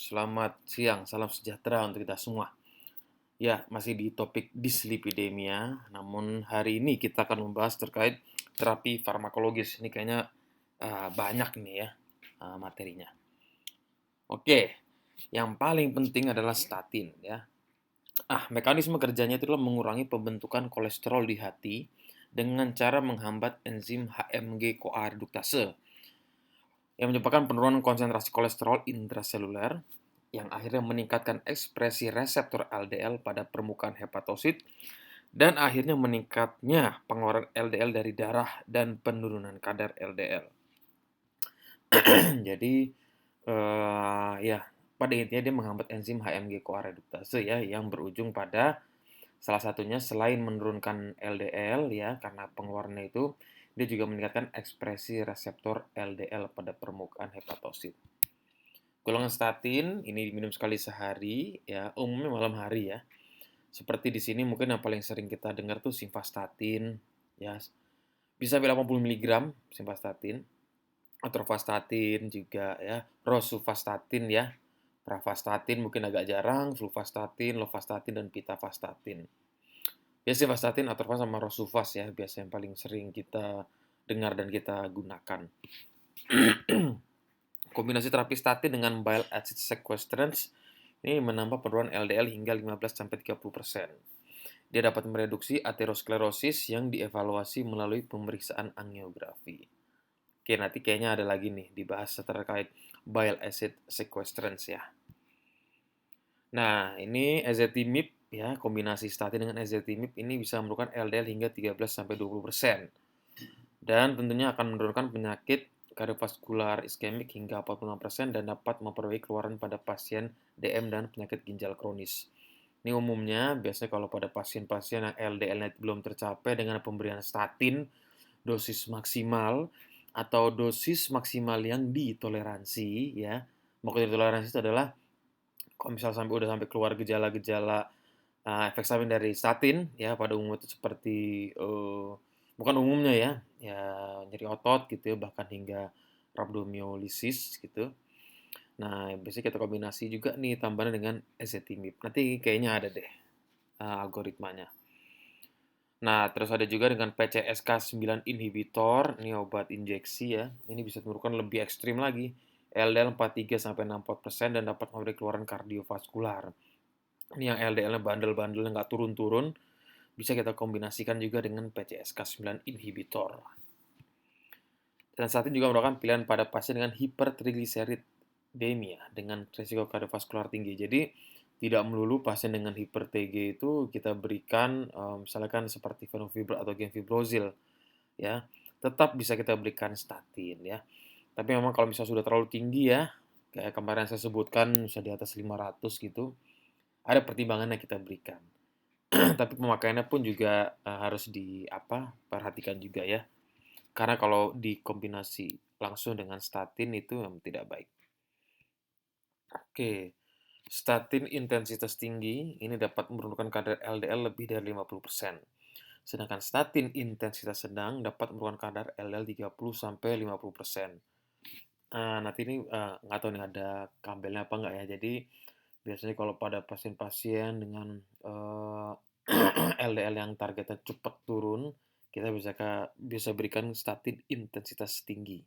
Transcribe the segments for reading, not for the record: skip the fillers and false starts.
Selamat siang, salam sejahtera untuk kita semua. Ya, masih di topik dislipidemia, namun hari ini kita akan membahas terkait terapi farmakologis. Ini kayaknya banyak nih ya materinya. Oke, yang paling penting adalah statin ya. Mekanisme kerjanya itu adalah mengurangi pembentukan kolesterol di hati dengan cara menghambat enzim HMG-CoA reduktase yang menyebabkan penurunan konsentrasi kolesterol intraseluler yang akhirnya meningkatkan ekspresi reseptor LDL pada permukaan hepatosit dan akhirnya meningkatnya pengeluaran LDL dari darah dan penurunan kadar LDL. Jadi ya pada intinya dia menghambat enzim HMG-CoA reduktase ya yang berujung pada salah satunya selain menurunkan LDL ya karena pengeluarannya itu dia juga meningkatkan ekspresi reseptor LDL pada permukaan hepatosit. Golongan statin ini diminum sekali sehari ya, umumnya malam hari ya. Seperti di sini mungkin yang paling sering kita dengar tuh simvastatin ya. Bisa sampai 80 mg simvastatin, atorvastatin juga ya, rosuvastatin ya. Pravastatin mungkin agak jarang, fluvastatin, lovastatin dan pitavastatin. Ya simvastatin, atorvas sama rosuvas ya, biasa yang paling sering kita dengar dan kita gunakan. Kombinasi terapi statin dengan bile acid sequestrants ini menambah penurunan LDL hingga 15-30%. Dia dapat mereduksi aterosklerosis yang dievaluasi melalui pemeriksaan angiografi. Oke, nanti kayaknya ada lagi nih dibahas terkait bile acid sequestrants ya. Nah, ini ezetimibe ya, kombinasi statin dengan ezetimibe ini bisa menurunkan LDL hingga 13-20%. Dan tentunya akan menurunkan penyakit kardiovaskular iskemik hingga 46% dan dapat memperbaiki keluaran pada pasien DM dan penyakit ginjal kronis. Ini umumnya biasanya kalau pada pasien-pasien yang LDL-nya belum tercapai dengan pemberian statin dosis maksimal atau dosis maksimal yang ditoleransi ya. Maksudnya ditoleransi itu adalah kalau misal udah sampai keluar gejala-gejala efek samping dari statin ya pada umumnya itu seperti bukan umumnya ya, ya nyeri otot gitu ya, bahkan hingga rhabdomyolysis gitu. Nah, biasanya kita kombinasi juga nih tambahan dengan ezetimibe. Nanti kayaknya ada deh algoritmanya. Nah, terus ada juga dengan PCSK9 inhibitor, ini obat injeksi ya. Ini bisa menurunkan lebih ekstrim lagi, LDL 43-64% dan dapat memberi keluaran kardiovaskular. Ini yang LDL-nya bandel-bandelnya nggak turun-turun, bisa kita kombinasikan juga dengan PCSK9 inhibitor. Dan saat ini juga merupakan pilihan pada pasien dengan hipertrigliseridemia dengan risiko kardiovaskular tinggi. Jadi tidak melulu pasien dengan hiper-TG itu kita berikan misalkan seperti fenofibril atau gemfibrozil ya. Tetap bisa kita berikan statin ya. Tapi memang kalau misalnya sudah terlalu tinggi ya, kayak kemarin saya sebutkan bisa di atas 500 gitu, ada pertimbangannya kita berikan. Tapi pemakaiannya pun juga harus perhatikan juga ya. Karena kalau dikombinasi langsung dengan statin itu tidak baik. Oke, statin intensitas tinggi ini dapat menurunkan kadar LDL lebih dari 50%. Sedangkan statin intensitas sedang dapat menurunkan kadar LDL 30-50%. Nanti ini nggak tahu nih ada kabelnya apa nggak ya. Jadi biasanya kalau pada pasien-pasien dengan LDL yang targetnya cepat turun, kita bisa berikan statin intensitas tinggi.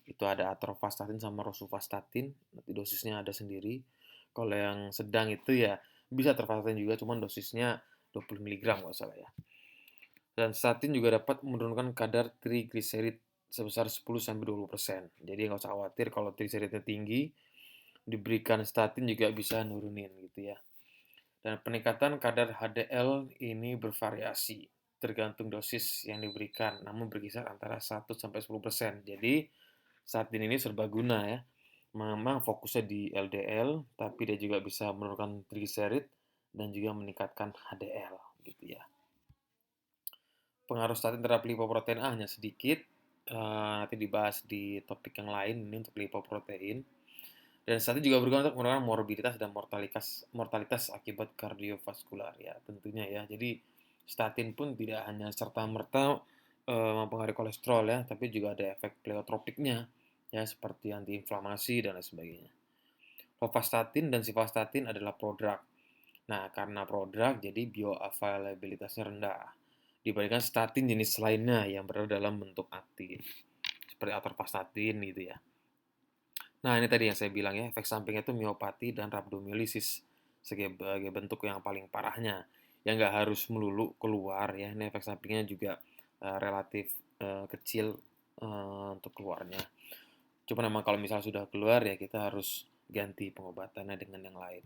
Itu ada atorvastatin sama rosuvastatin, nanti dosisnya ada sendiri. Kalau yang sedang itu ya bisa atorvastatin juga, cuman dosisnya 20 mg nggak salah ya. Dan statin juga dapat menurunkan kadar trigliserid sebesar 10-20%. Jadi nggak usah khawatir kalau trigliseridnya tinggi, diberikan statin juga bisa nurunin gitu ya. Dan peningkatan kadar HDL ini bervariasi tergantung dosis yang diberikan, namun berkisar antara 1-10%. Jadi statin ini serbaguna ya. Memang fokusnya di LDL, tapi dia juga bisa menurunkan trigliserid dan juga meningkatkan HDL gitu ya. Pengaruh statin terhadap lipoprotein A hanya sedikit, nanti dibahas di topik yang lain ini untuk lipoprotein. Dan statin juga berguna untuk menurunkan morbiditas dan mortalitas akibat kardiovaskular ya tentunya ya. Jadi statin pun tidak hanya serta-merta mempengaruhi kolesterol ya, tapi juga ada efek pleiotropiknya ya seperti antiinflamasi dan lain sebagainya. Rovastatin dan simvastatin adalah prodrug. Nah, karena prodrug, jadi bioavailabilitasnya rendah dibandingkan statin jenis lainnya yang berada dalam bentuk aktif, seperti atorvastatin gitu ya. Nah, ini tadi yang saya bilang ya, efek sampingnya itu miopati dan rhabdomyolysis sebagai bentuk yang paling parahnya. Yang nggak harus melulu keluar ya, ini efek sampingnya juga relatif kecil untuk keluarnya. Cuma memang kalau misalnya sudah keluar ya kita harus ganti pengobatannya dengan yang lain.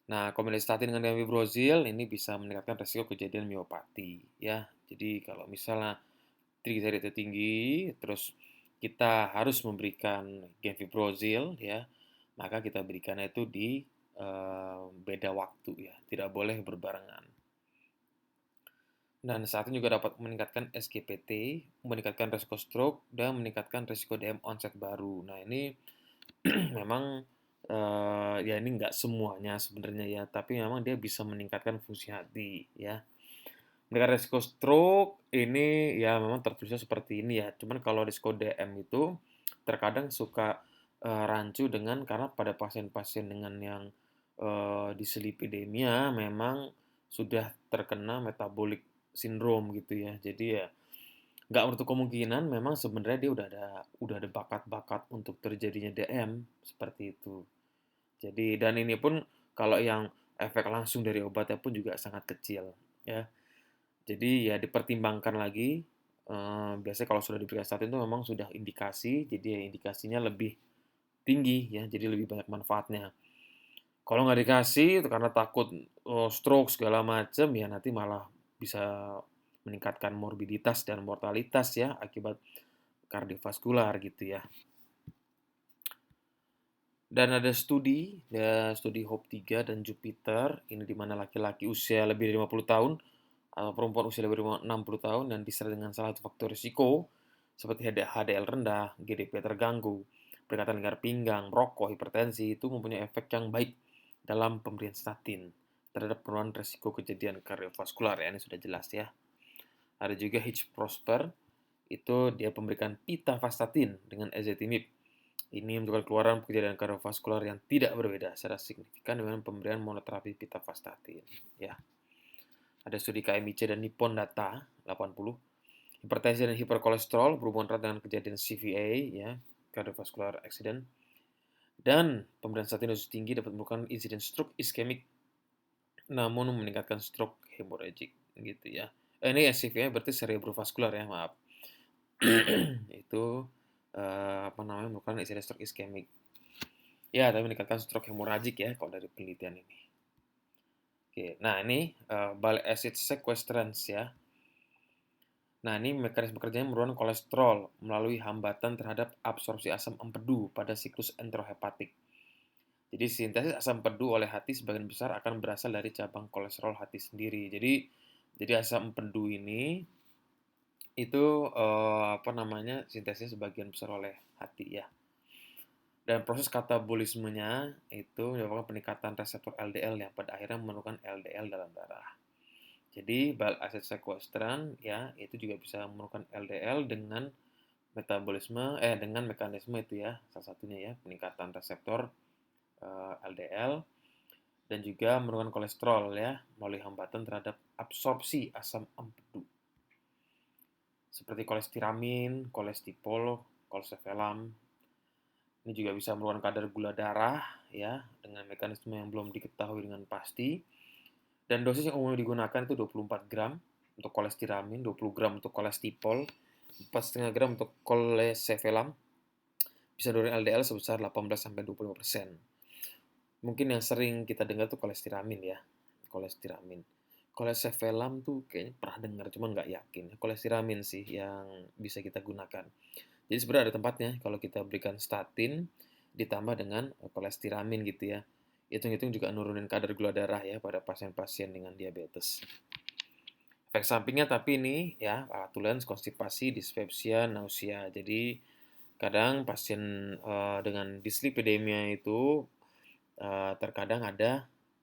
Nah, kombinasi statin dengan damivrosil ini bisa meningkatkan resiko kejadian miopati ya. Jadi kalau misalnya trigliseridnya tinggi, terus kita harus memberikan gemfibrozil ya, maka kita berikannya itu di beda waktu ya, tidak boleh berbarengan. Dan saat ini juga dapat meningkatkan SGPT, meningkatkan resiko stroke, dan meningkatkan resiko DM onset baru. Nah ini memang ya ini nggak semuanya sebenarnya ya, tapi memang dia bisa meningkatkan fungsi hati ya. Meningkatkan resiko stroke ini ya memang tertulisnya seperti ini ya. Cuman kalau risiko DM itu terkadang suka rancu karena pada pasien-pasien dengan yang dislipidemia memang sudah terkena metabolic syndrome gitu ya. Jadi ya nggak menutup kemungkinan memang sebenarnya dia udah ada bakat-bakat untuk terjadinya DM seperti itu. Jadi dan ini pun kalau yang efek langsung dari obatnya pun juga sangat kecil ya. Jadi ya dipertimbangkan lagi. Biasanya kalau sudah diberikan statin itu memang sudah indikasi, jadi ya indikasinya lebih tinggi ya, jadi lebih banyak manfaatnya. Kalau nggak dikasih karena takut stroke segala macam ya nanti malah bisa meningkatkan morbiditas dan mortalitas ya akibat kardiovaskular gitu ya. Dan ada studi HOPE 3 dan Jupiter, ini di mana laki-laki usia lebih dari 50 tahun atau perempuan usia lebih dari 60 tahun dan disertai dengan salah satu faktor risiko seperti HDL rendah, GDP terganggu, peningkatan lengan pinggang, merokok, hipertensi itu mempunyai efek yang baik dalam pemberian statin terhadap penurunan risiko kejadian kardiovaskular ya, ini sudah jelas ya. Ada juga Hitch Prosper, itu dia memberikan pitavastatin dengan ezetimibe. Ini menunjukkan keluaran kejadian kardiovaskular yang tidak berbeda secara signifikan dengan pemberian monoterapi pitavastatin. Ya. Ada studi KMIC dan Nippon Data 80. Hipertensi dan hiperkolesterol berhubungan erat dengan kejadian CVA, ya, cardiovascular accident. Dan pemberian statin dosis tinggi dapat menyebabkan insiden stroke iskemik, namun meningkatkan stroke hemorrhagic, gitu ya. Ini CVA berarti cerebrovascular ya, maaf. Itu apa namanya merupakan insiden stroke iskemik. Ya, tapi meningkatkan stroke hemorrhagic ya kalau dari penelitian ini. Oke, nah ini bile acid sequestrans ya. Nah, ini mekanisme kerjanya menurunkan kolesterol melalui hambatan terhadap absorpsi asam empedu pada siklus enterohepatik. Jadi sintesis asam empedu oleh hati sebagian besar akan berasal dari cabang kolesterol hati sendiri. Jadi asam empedu ini itu apa namanya sintesisnya sebagian besar oleh hati ya. Dan proses katabolismenya itu menyebabkan peningkatan reseptor LDL yang pada akhirnya menurunkan LDL dalam darah. Jadi bile acid sequestran ya itu juga bisa menurunkan LDL dengan dengan mekanisme itu ya salah satunya ya peningkatan reseptor LDL dan juga menurunkan kolesterol ya melalui hambatan terhadap absorpsi asam empedu seperti kolestiramin, kolestipol, kolestevelam. Ini juga bisa menurunkan kadar gula darah ya dengan mekanisme yang belum diketahui dengan pasti. Dan dosis yang umumnya digunakan itu 24 gram untuk kolestiramin, 20 gram untuk kolestipol, 4,5 gram untuk kolesevelam. Bisa menurunkan LDL sebesar 18-25%. Mungkin yang sering kita dengar tuh kolestiramin ya. Kolestiramin. Kolesevelam tuh kayaknya pernah dengar, cuma nggak yakin. Kolestiramin sih yang bisa kita gunakan. Jadi sebenarnya ada tempatnya kalau kita berikan statin ditambah dengan kolestiramin gitu ya. Hitung-hitung juga nurunin kadar gula darah ya pada pasien-pasien dengan diabetes. Efek sampingnya tapi ini ya flatulence, konstipasi, dispepsia, nausea. Jadi kadang pasien dengan dislipidemia itu terkadang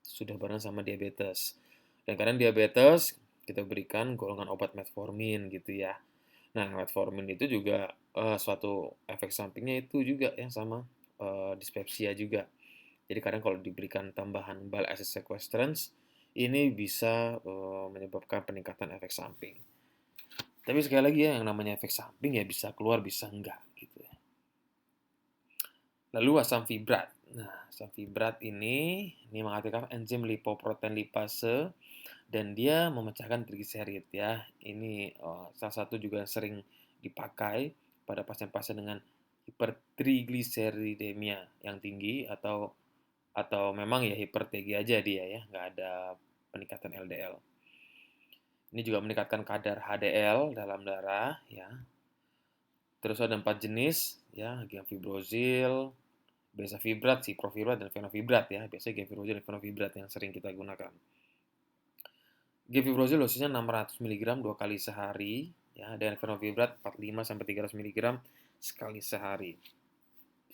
sudah bareng sama diabetes. Dan kadang diabetes kita berikan golongan obat metformin gitu ya. Nah, metformin itu juga suatu efek sampingnya itu juga ya sama dispepsia juga. Jadi kadang kalau diberikan tambahan bile acid sequestrants, ini bisa menyebabkan peningkatan efek samping. Tapi sekali lagi ya, yang namanya efek samping ya bisa keluar, bisa enggak gitu ya. Lalu asam fibrat. Nah, asam fibrat ini mengaktifkan enzim lipoprotein lipase dan dia memecahkan trigliserid ya. Ini salah satu juga sering dipakai pada pasien-pasien dengan hipertrigliseridemia yang tinggi atau memang ya hiper TG aja dia ya, nggak ada peningkatan LDL. Ini juga meningkatkan kadar HDL dalam darah ya. Terus ada 4 jenis ya, gemfibrozil, besafibrat, ciprofibrat, dan fenofibrat ya. Biasanya gemfibrozil dan fenofibrat yang sering kita gunakan. Gemfibrozil dosisnya 600 mg 2 kali sehari ya, dan fenofibrat 45 sampai 300 mg sekali sehari.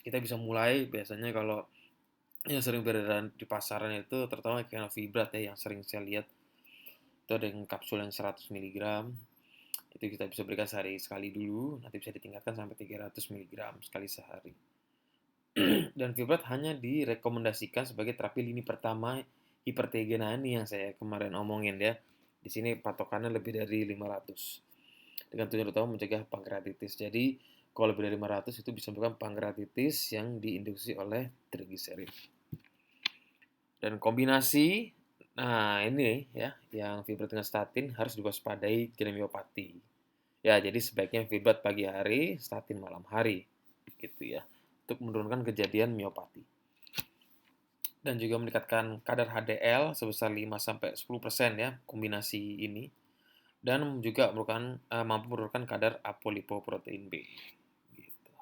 Kita bisa mulai biasanya kalau yang sering beredar di pasaran itu terutama fenofibrat ya yang sering saya lihat. Itu ada yang kapsul yang 100 mg. Itu kita bisa berikan sehari sekali dulu, nanti bisa ditingkatkan sampai 300 mg sekali sehari. Dan fibrat hanya direkomendasikan sebagai terapi lini pertama hipertegenaan yang saya kemarin omongin ya. Di sini patokannya lebih dari 500. Dengan tujuan utama mencegah pankreatitis. Jadi kalau lebih dari 500 itu bisa menyebabkan pankreatitis yang diinduksi oleh trigliserid. Dan kombinasi, nah ini ya, yang fibrat dengan statin harus diwaspadai miopati. Ya, jadi sebaiknya fibrat pagi hari, statin malam hari, gitu ya, untuk menurunkan kejadian miopati. Dan juga meningkatkan kadar HDL sebesar 5-10% ya, kombinasi ini. Dan juga mampu menurunkan kadar apolipoprotein B. Gitu.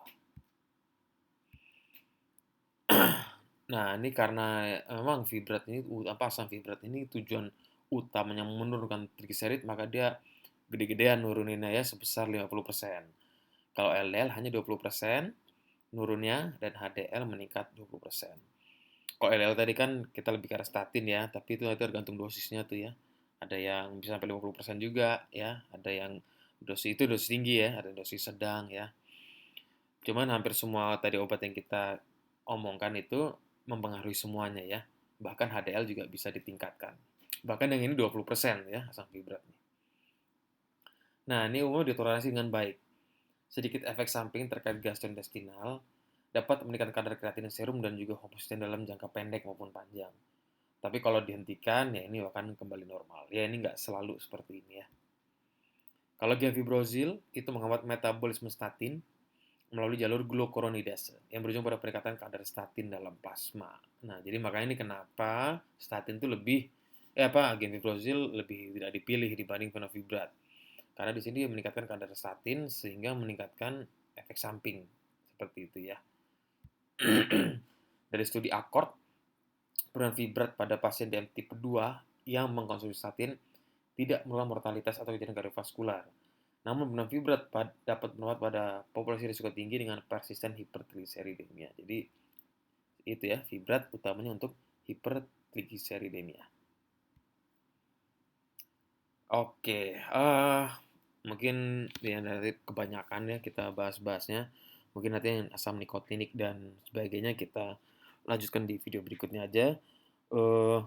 Nah, ini karena memang fibrat ini, asam fibrat ini tujuan utamanya menurunkan trigliserid, maka dia gede-gedean nuruninnya ya sebesar 50%. Kalau LDL hanya 20% nurunnya dan HDL meningkat 20%. Kalau LDL tadi kan kita lebih ke arah statin ya, tapi itu tergantung dosisnya tuh ya. Ada yang bisa sampai 50% juga ya, ada yang dosis tinggi ya, ada dosis sedang ya. Cuman hampir semua tadi obat yang kita omongkan itu mempengaruhi semuanya ya. Bahkan HDL juga bisa ditingkatkan. Bahkan yang ini 20% ya asam fibratnya. Nah, ini umumnya ditoleransi dengan baik. Sedikit efek samping terkait gastrointestinal dapat meningkatkan kadar kreatinin serum dan juga homocysteine dalam jangka pendek maupun panjang. Tapi kalau dihentikan, ya ini akan kembali normal. Ya ini nggak selalu seperti ini ya. Kalau gemfibrozil itu menghambat metabolisme statin melalui jalur glucuronidase yang berujung pada peningkatan kadar statin dalam plasma. Nah, jadi makanya ini kenapa statin itu gemfibrozil lebih tidak dipilih dibanding fenofibrat. Karena di sini meningkatkan kadar statin sehingga meningkatkan efek samping seperti itu ya. Dari studi ACCORD, penurunan fibrat pada pasien DM tipe 2 yang mengkonsumsi statin tidak menurunkan mortalitas atau kejadian kardiovaskular. Namun penurunan fibrat dapat meruat pada populasi risiko tinggi dengan persisten hipertrigliseridemia. Jadi itu ya, fibrat utamanya untuk hipertrigliseridemia. Oke, mungkin ya dari kebanyakan ya kita bahas-bahasnya. Mungkin nanti yang asam nikotinik dan sebagainya kita lanjutkan di video berikutnya aja. Eh,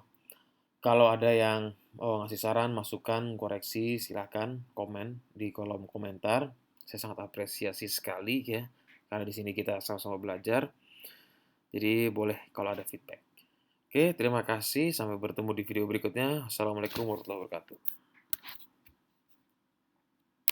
Kalau ada yang ngasih saran, masukan, koreksi, silahkan komen di kolom komentar. Saya sangat apresiasi sekali ya, karena di sini kita sama-sama belajar. Jadi boleh kalau ada feedback. Oke, terima kasih. Sampai bertemu di video berikutnya. Assalamualaikum warahmatullahi wabarakatuh.